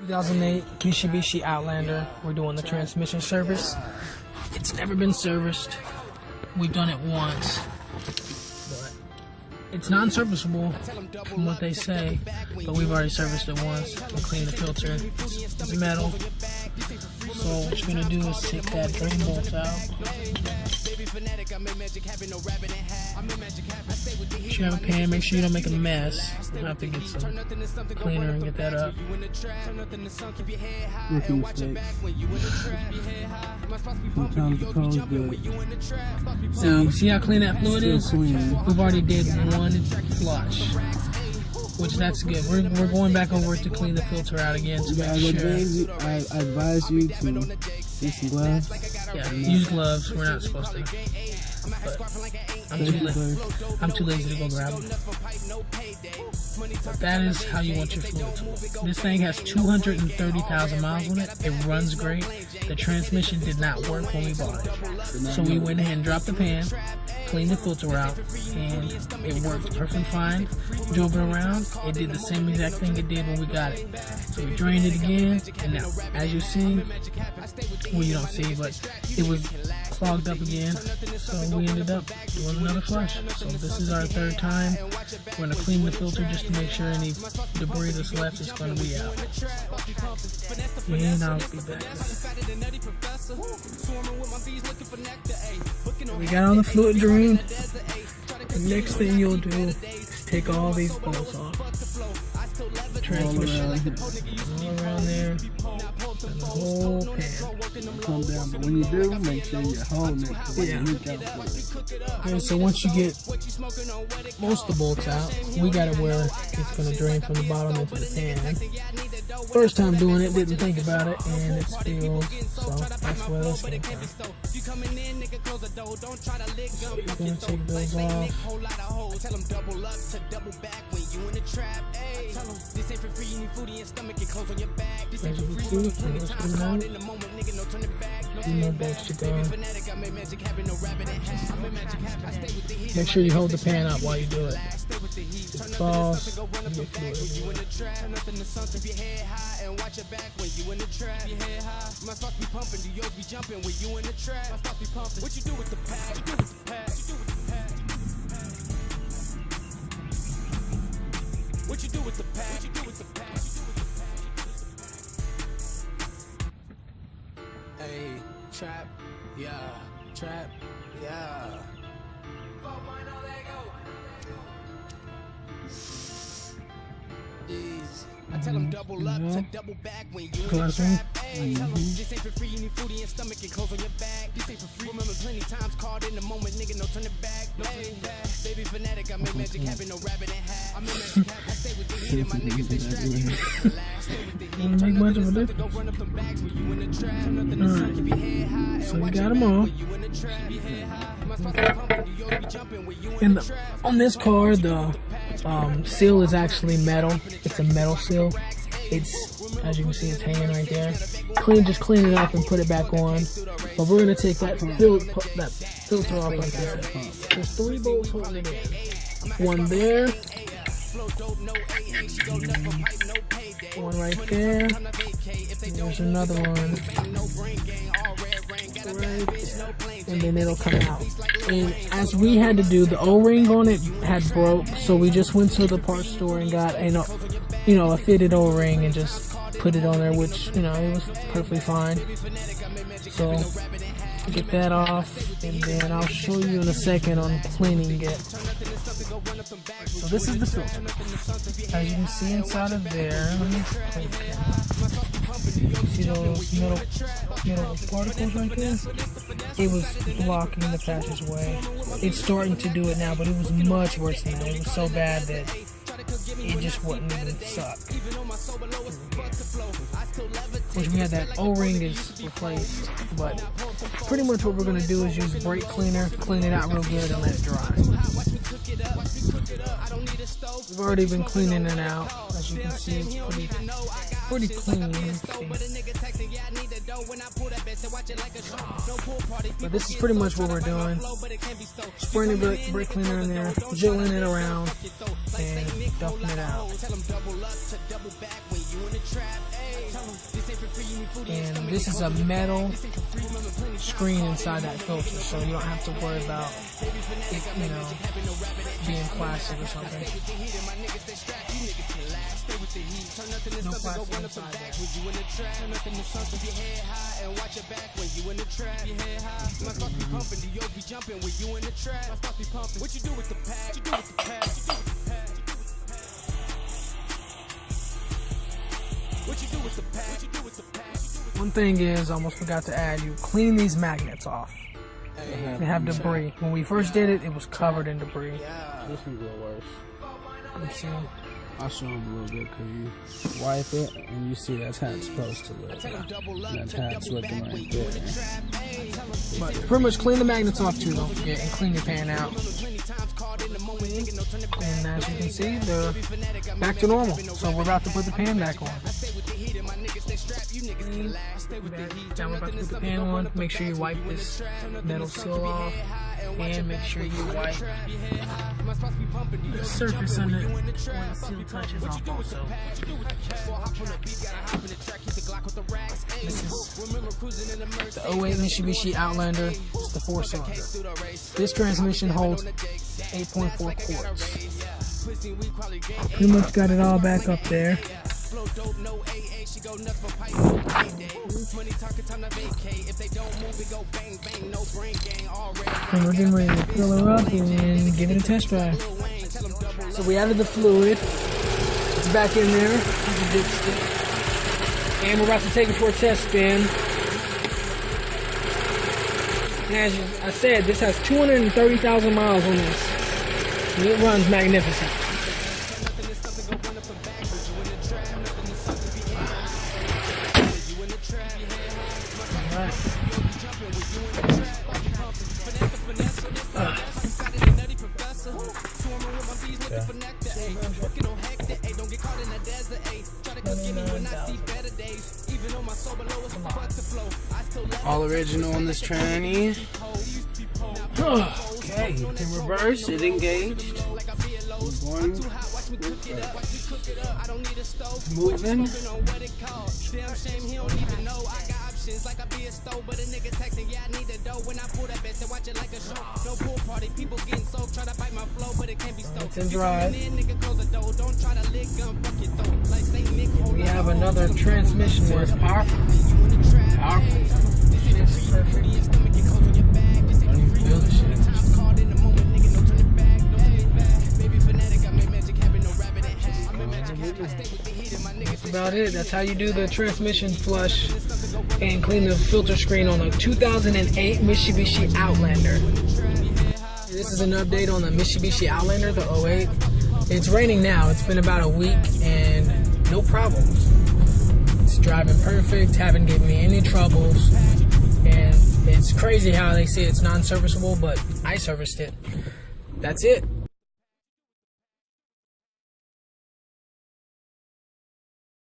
2008 Mitsubishi Outlander. We're doing the transmission service. It's never been serviced. We've done it once, but it's non-serviceable from what they say. But we've already serviced it once and cleaned the filter. It's metal. So what you're gonna do is take that drain bolt out. You should have a pan. Make sure you don't make a mess. You'll have to get some cleaner and get that up. Rookie mistakes. Sometimes the pros do it. So see how clean that fluid is? We've already did one flush, which that's good. We're going back over to clean the filter out again to make sure. I advise you to use some gloves. Yeah, use gloves. We're not supposed to. But I'm too lazy to go grab them. But that is how you want your fluid to look. This thing has 230,000 miles on it. It runs great. The transmission did not work when we bought it. So we went ahead and dropped the pan, cleaned the filter out, and it worked perfectly fine. Drove it around. It did the same exact thing it did when we got it. So we drained it again, and now, as you see, well, you don't see, but it was clogged up again. So we ended up doing another flush. So this is our third time. We're going to clean the filter just to make sure any debris that's left is going to be out. And I'll be back. We got all the fluid drained. The next thing you'll do is take all these bolts off. Transmission all around there, and the whole pan. Calm down, but when you do, make sure you're holding it. Yeah. Okay, so once you get most of the bolts out, we got it where it's going to drain from the bottom into the pan. First time doing it, didn't think about it, and it spilled, so that's where this came from. So you're going to take those off. As you can see, let's get it out. A few more bolts to go. Make sure you hold the pan up while you do it. If it falls, you get fluid. What you do with the pack? What you do with the pack? Hey, trap, yeah, Jeez. I tell them double up to double back when you in the trap. Hey, tell them this ain't for free, you need food in your stomach and clothes on your back. This ain't for free, remember plenty times caught in the moment, nigga, no turning back. Hey, baby fanatic, I make magic happen, no rabbit in hat. I make magic happen, I stay with the heat and my niggas they strapped. Don't make much of a difference. Alright, so we got them all. And on this car, the seal is actually metal. It's a metal seal. It's, as you can see, it's hanging right there. Just clean it up and put it back on. But we're gonna take that filter off like that. There's 3 bolts holding it in. One there. One right there. There's another one. Right. And then it'll come out. And as we had to do, the O-ring on it had broke, so we just went to the parts store and got a fitted O-ring and just put it on there, which it was perfectly fine. So get that off, and then I'll show you in a second on cleaning it. So this is the filter. As you can see inside of there, let me clean it. See those middle particles right there? It was blocking the passageway. It's starting to do it now, but it was much worse than that. It was so bad that it just wouldn't even suck. Which we had that O-ring is replaced, but pretty much what we're going to do is use brake cleaner, clean it out real good and let it dry. We've already been cleaning it out. As you can see, it's pretty clean. But this is pretty much what we're doing. Spraying the brake cleaner in there, jiggling it around, and dumping it out. And this is a metal screen inside that filter, so you don't have to worry about it, you know, being plastic or something. No plastic inside there. What you do with the pack? What you do with the pack? One thing is, I almost forgot to add, you clean these magnets off. They have debris. When we first did it, it was covered in debris. This one's a little worse. Let's see. I'll show them a little bit because you wipe it and you see that's how it's supposed to look. And that's how it's looking right there. But pretty much clean the magnets off too, don't forget, and clean your pan out. And as you can see, they're back to normal. So we're about to put the pan back on. Now we're about to put the pan on. Make sure you wipe this metal seal off. And make sure you wipe the surface on it when the seal touches off also. This is the 08 Mitsubishi Outlander. It's the 4-cylinder. This transmission holds 8.4 quarts. Pretty much got it all back up there. And we're getting ready to fill her up and give it a test drive. So we added the fluid. It's back in there. And we're about to take it for a test spin. And as I said, this has 230,000 miles on this. And it runs magnificent. All original on this tranny. Okay, to reverse, it engaged. Moving. It's in drive. We have another transmission that's powerful. Powerful. It's perfect. I don't even feel the shit. That's about it. That's how you do the transmission flush and clean the filter screen on a 2008 Mitsubishi Outlander. This is an update on the Mitsubishi Outlander, the 08. It's raining now. It's been about a week and no problems. It's driving perfect, haven't given me any troubles. And it's crazy how they say it's non-serviceable, but I serviced it. That's it.